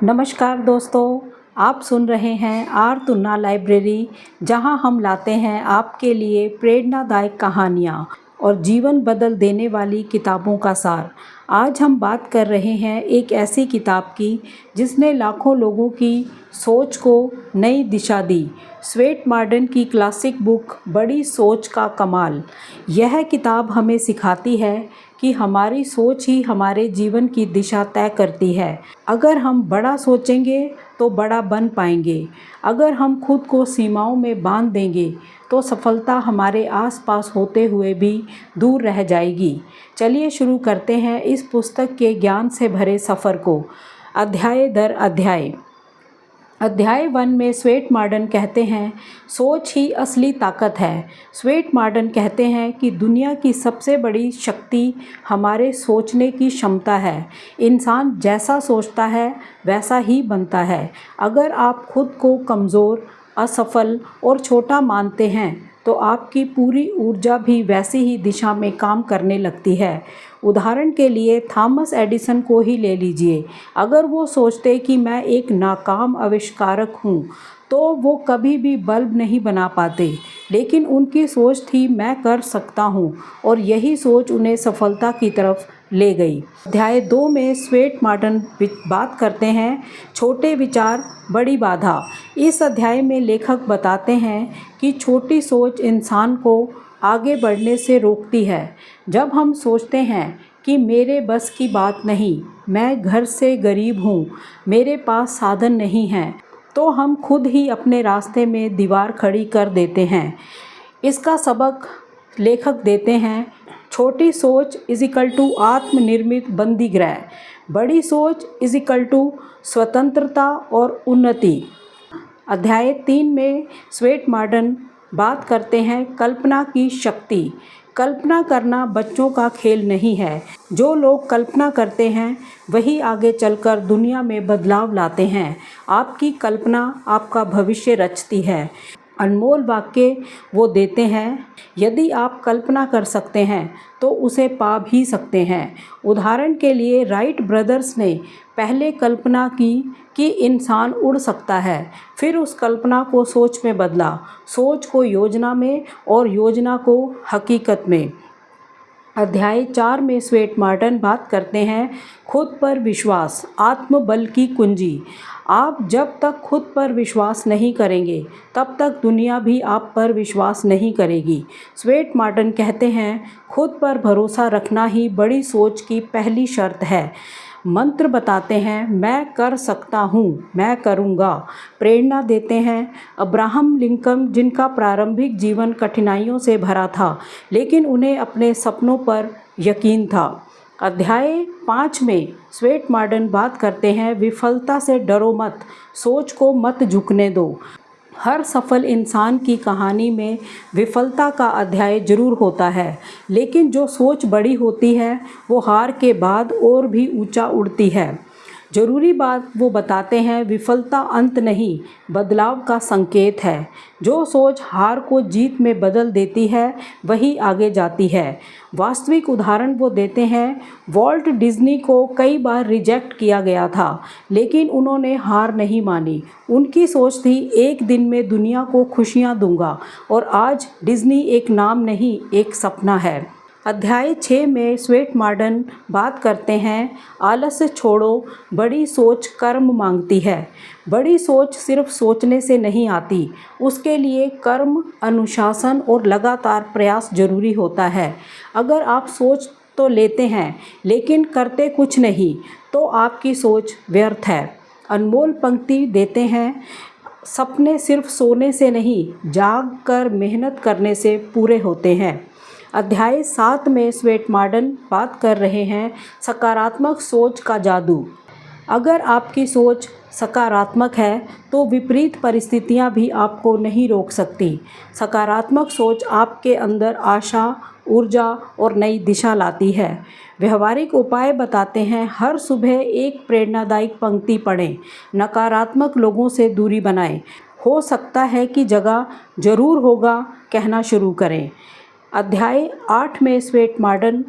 नमस्कार दोस्तों, आप सुन रहे हैं आर तुन्ना लाइब्रेरी, जहां हम लाते हैं आपके लिए प्रेरणादायक कहानियां और जीवन बदल देने वाली किताबों का सार। आज हम बात कर रहे हैं एक ऐसी किताब की जिसने लाखों लोगों की सोच को नई दिशा दी। स्वेट मार्डन की क्लासिक बुक बड़ी सोच का कमाल। यह किताब हमें सिखाती है कि हमारी सोच ही हमारे जीवन की दिशा तय करती है। अगर हम बड़ा सोचेंगे तो बड़ा बन पाएंगे। अगर हम खुद को सीमाओं में बांध देंगे तो सफलता हमारे आसपास होते हुए भी दूर रह जाएगी। चलिए शुरू करते हैं इस पुस्तक के ज्ञान से भरे सफ़र को, अध्याय दर अध्याय। अध्याय 1 में स्वेट मार्डन कहते हैं, सोच ही असली ताकत है। स्वेट मार्डन कहते हैं कि दुनिया की सबसे बड़ी शक्ति हमारे सोचने की क्षमता है। इंसान जैसा सोचता है वैसा ही बनता है। अगर आप खुद को कमज़ोर, असफल और छोटा मानते हैं तो आपकी पूरी ऊर्जा भी वैसी ही दिशा में काम करने लगती है। उदाहरण के लिए थॉमस एडिसन को ही ले लीजिए। अगर वो सोचते कि मैं एक नाकाम आविष्कारक हूँ तो वो कभी भी बल्ब नहीं बना पाते, लेकिन उनकी सोच थी मैं कर सकता हूँ, और यही सोच उन्हें सफलता की तरफ ले गई। अध्याय 2 में स्वेट मार्डन बात करते हैं, छोटे विचार बड़ी बाधा। इस अध्याय में लेखक बताते हैं कि छोटी सोच इंसान को आगे बढ़ने से रोकती है। जब हम सोचते हैं कि मेरे बस की बात नहीं, मैं घर से गरीब हूँ, मेरे पास साधन नहीं हैं, तो हम खुद ही अपने रास्ते में दीवार खड़ी कर देते हैं। इसका सबक लेखक देते हैं, छोटी सोच = आत्मनिर्मित बंदीगृह, बड़ी सोच = स्वतंत्रता और उन्नति। अध्याय 3 में स्वेट मार्डन बात करते हैं कल्पना की शक्ति। कल्पना करना बच्चों का खेल नहीं है। जो लोग कल्पना करते हैं वही आगे चलकर दुनिया में बदलाव लाते हैं। आपकी कल्पना आपका भविष्य रचती है। अनमोल वाक्य वो देते हैं, यदि आप कल्पना कर सकते हैं तो उसे पा भी सकते हैं। उदाहरण के लिए राइट ब्रदर्स ने पहले कल्पना की कि इंसान उड़ सकता है, फिर उस कल्पना को सोच में बदला, सोच को योजना में और योजना को हकीकत में। अध्याय 4 में स्वेट मार्डन बात करते हैं खुद पर विश्वास, आत्मबल की कुंजी। आप जब तक खुद पर विश्वास नहीं करेंगे तब तक दुनिया भी आप पर विश्वास नहीं करेगी। स्वेट मार्डन कहते हैं, खुद पर भरोसा रखना ही बड़ी सोच की पहली शर्त है। मंत्र बताते हैं, मैं कर सकता हूँ, मैं करूँगा। प्रेरणा देते हैं, अब्राहम लिंकन, जिनका प्रारंभिक जीवन कठिनाइयों से भरा था लेकिन उन्हें अपने सपनों पर यकीन था। अध्याय 5 में स्वेट मार्डन बात करते हैं, विफलता से डरो मत, सोच को मत झुकने दो। हर सफल इंसान की कहानी में विफलता का अध्याय जरूर होता है, लेकिन जो सोच बड़ी होती है वो हार के बाद और भी ऊंचा उड़ती है। जरूरी बात वो बताते हैं, विफलता अंत नहीं, बदलाव का संकेत है। जो सोच हार को जीत में बदल देती है वही आगे जाती है। वास्तविक उदाहरण वो देते हैं, वॉल्ट डिज्नी को कई बार रिजेक्ट किया गया था लेकिन उन्होंने हार नहीं मानी। उनकी सोच थी, एक दिन में दुनिया को खुशियाँ दूंगा, और आज डिज्नी एक नाम नहीं, एक सपना है। अध्याय 6 में स्वेट मार्डन बात करते हैं, आलस्य छोड़ो, बड़ी सोच कर्म मांगती है। बड़ी सोच सिर्फ सोचने से नहीं आती, उसके लिए कर्म, अनुशासन और लगातार प्रयास जरूरी होता है। अगर आप सोच तो लेते हैं लेकिन करते कुछ नहीं तो आपकी सोच व्यर्थ है। अनमोल पंक्ति देते हैं, सपने सिर्फ सोने से नहीं, जाग कर मेहनत करने से पूरे होते हैं। अध्याय 7 में स्वेट मार्डन बात कर रहे हैं, सकारात्मक सोच का जादू। अगर आपकी सोच सकारात्मक है तो विपरीत परिस्थितियां भी आपको नहीं रोक सकती। सकारात्मक सोच आपके अंदर आशा, ऊर्जा और नई दिशा लाती है। व्यवहारिक उपाय बताते हैं, हर सुबह एक प्रेरणादायक पंक्ति पढ़ें, नकारात्मक लोगों से दूरी बनाएं, हो सकता है कि जगह जरूर होगा कहना शुरू करें। अध्याय 8 में स्वेट मार्डन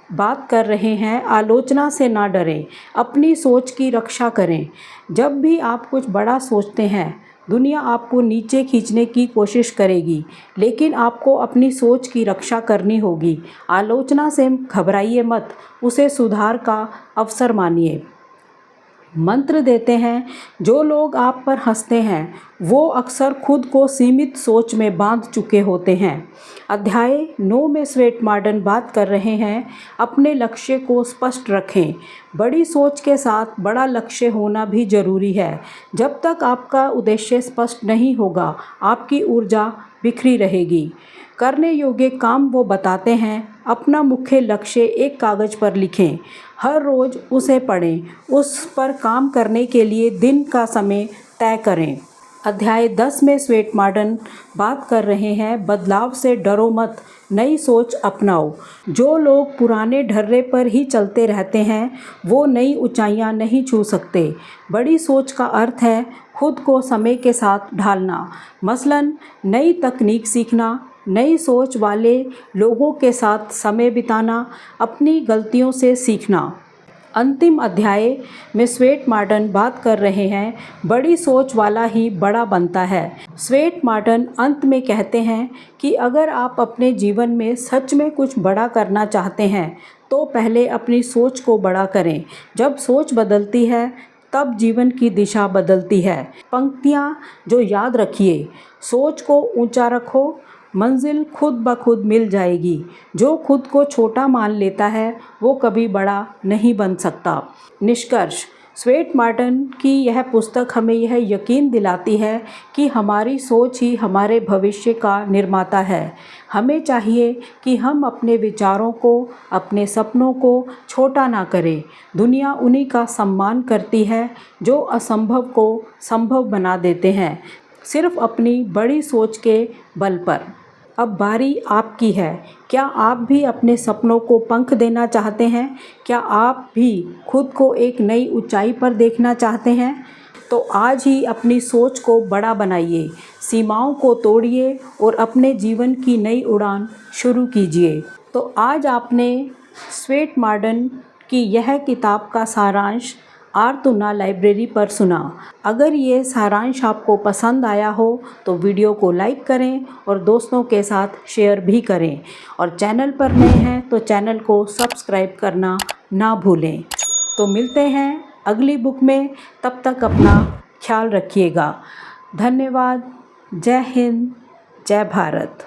बात कर रहे हैं, आलोचना से ना डरें, अपनी सोच की रक्षा करें। जब भी आप कुछ बड़ा सोचते हैं, दुनिया आपको नीचे खींचने की कोशिश करेगी, लेकिन आपको अपनी सोच की रक्षा करनी होगी। आलोचना से घबराइए मत, उसे सुधार का अवसर मानिए। मंत्र देते हैं, जो लोग आप पर हंसते हैं वो अक्सर खुद को सीमित सोच में बांध चुके होते हैं। अध्याय 9 में स्वेट मार्डन बात कर रहे हैं, अपने लक्ष्य को स्पष्ट रखें। बड़ी सोच के साथ बड़ा लक्ष्य होना भी ज़रूरी है। जब तक आपका उद्देश्य स्पष्ट नहीं होगा, आपकी ऊर्जा बिखरी रहेगी। करने योग्य काम वो बताते हैं, अपना मुख्य लक्ष्य एक कागज़ पर लिखें, हर रोज़ उसे पढ़ें, उस पर काम करने के लिए दिन का समय तय करें। अध्याय 10 में स्वेट मार्डन बात कर रहे हैं, बदलाव से डरो मत, नई सोच अपनाओ। जो लोग पुराने ढर्रे पर ही चलते रहते हैं वो नई ऊंचाइयां नहीं छू सकते। बड़ी सोच का अर्थ है खुद को समय के साथ ढालना, मसलन नई तकनीक सीखना, नई सोच वाले लोगों के साथ समय बिताना, अपनी गलतियों से सीखना। अंतिम अध्याय में स्वेट मार्डन बात कर रहे हैं, बड़ी सोच वाला ही बड़ा बनता है। स्वेट मार्डन अंत में कहते हैं कि अगर आप अपने जीवन में सच में कुछ बड़ा करना चाहते हैं तो पहले अपनी सोच को बड़ा करें। जब सोच बदलती है तब जीवन की दिशा बदलती है। पंक्तियाँ जो याद रखिए, सोच को ऊंचा रखो, मंजिल खुद ब खुद मिल जाएगी। जो खुद को छोटा मान लेता है वो कभी बड़ा नहीं बन सकता। निष्कर्ष, स्वेट मार्डन की यह पुस्तक हमें यह यकीन दिलाती है कि हमारी सोच ही हमारे भविष्य का निर्माता है। हमें चाहिए कि हम अपने विचारों को, अपने सपनों को छोटा ना करें। दुनिया उन्हीं का सम्मान करती है जो असंभव को संभव बना देते हैं, सिर्फ अपनी बड़ी सोच के बल पर। अब बारी आपकी है। क्या आप भी अपने सपनों को पंख देना चाहते हैं? क्या आप भी खुद को एक नई ऊंचाई पर देखना चाहते हैं? तो आज ही अपनी सोच को बड़ा बनाइए, सीमाओं को तोड़िए और अपने जीवन की नई उड़ान शुरू कीजिए। तो आज आपने स्वेट मार्डन की यह किताब का सारांश आरतुना लाइब्रेरी पर सुना। अगर ये सारांश आपको पसंद आया हो तो वीडियो को लाइक करें और दोस्तों के साथ शेयर भी करें, और चैनल पर नए हैं तो चैनल को सब्सक्राइब करना ना भूलें। तो मिलते हैं अगली बुक में, तब तक अपना ख्याल रखिएगा। धन्यवाद। जय हिंद, जय भारत।